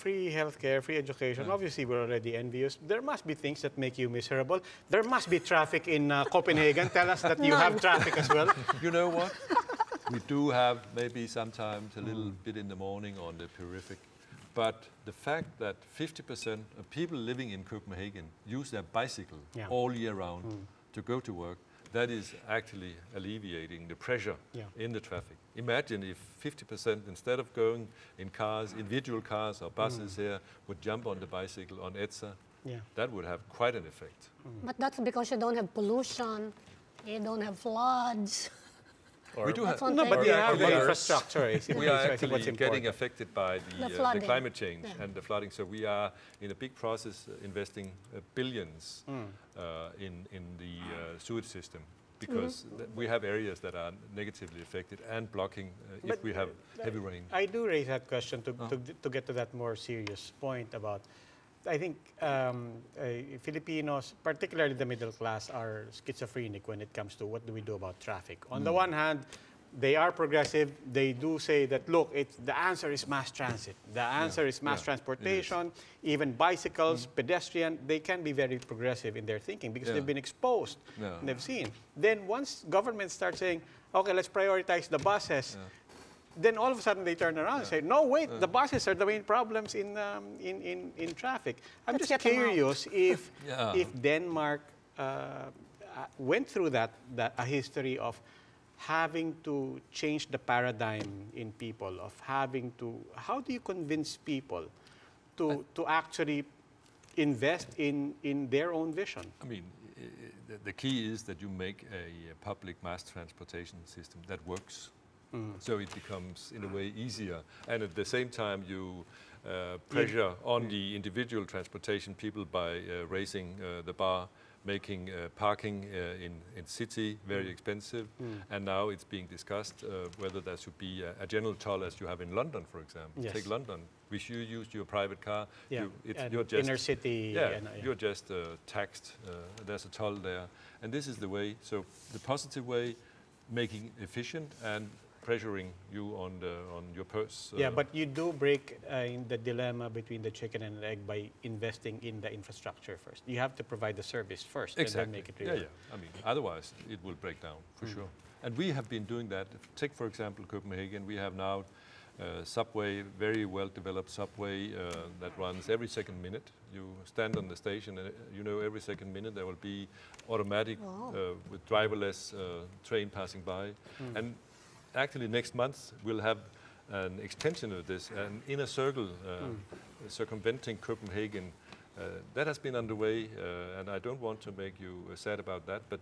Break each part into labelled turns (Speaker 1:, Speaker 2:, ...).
Speaker 1: free healthcare, free education. Obviously, we're already envious. There must be things that make you miserable. There must be traffic in Copenhagen. Tell us that you have traffic as well.
Speaker 2: You know what? We do have maybe sometimes a little bit in the morning on the periphery. But the fact that 50% of people living in Copenhagen use their bicycle all year round to go to work, that is actually alleviating the pressure in the traffic. Imagine if 50% instead of going in cars, individual cars or buses here, would jump on the bicycle on ETSA. That would have quite an effect.
Speaker 3: But that's because you don't have pollution, you don't have floods.
Speaker 2: We do have,
Speaker 1: no, but we have the infrastructure.
Speaker 2: We are actually getting affected by the climate change and the flooding. So we are in a big process investing billions in the sewage system, because we have areas that are negatively affected and blocking if we have heavy rain.
Speaker 1: I do raise that question to get to that more serious point about, I think Filipinos, particularly the middle class, are schizophrenic when it comes to what do we do about traffic. On the one hand, they are progressive. They do say that, look, the answer is mass transit. The answer is mass transportation, even bicycles, pedestrian. They can be very progressive in their thinking because they've been exposed and they've seen. Then once government starts saying, okay, let's prioritize the buses, then all of a sudden they turn around and say, no, wait, the buses are the main problems in traffic. I'm just curious if Denmark went through a history of having to change the paradigm in people, of having to, how do you convince people to actually invest in their own vision?
Speaker 2: I mean, the key is that you make a public mass transportation system that works. So it becomes, in a way, easier. And at the same time, you pressure on the individual transportation people by raising the bar, making parking in city very expensive. And now it's being discussed whether there should be a general toll as you have in London, for example. Take London. If you use your private car, you're just
Speaker 1: inner city.
Speaker 2: You're just taxed. There's a toll there. And this is the way, so the positive way, making efficient and pressuring you on your purse.
Speaker 1: But you do break in the dilemma between the chicken and the egg by investing in the infrastructure first. You have to provide the service first and then make it real.
Speaker 2: I mean, otherwise it will break down for sure. And we have been doing that. Take, for example, Copenhagen. We have now subway, very well developed subway that runs every second minute. You stand on the station and you know every second minute there will be automatic with driverless train passing by. And actually, next month we'll have an extension of this, an inner circle circumventing Copenhagen. That has been underway, and I don't want to make you sad about that, but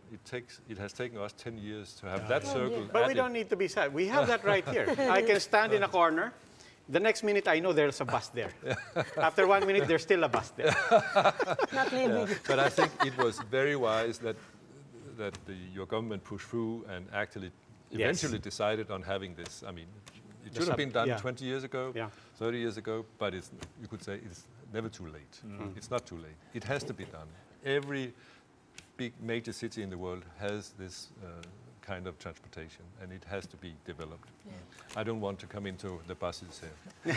Speaker 2: it has taken us 10 years to have that circle.
Speaker 1: But we don't need to be sad. We have that right here. I can stand in a corner. The next minute, I know there's a bus there. After 1 minute, there's still a bus there.
Speaker 3: Not leaving.
Speaker 2: But I think it was very wise that your government pushed through and actually eventually decided on having this. I mean, it should have been done 20 years ago, 30 years ago, but you could say it's never too late. It's not too late. It has to be done. Every big major city in the world has this kind of transportation, and it has to be developed. I don't want to come into the buses here.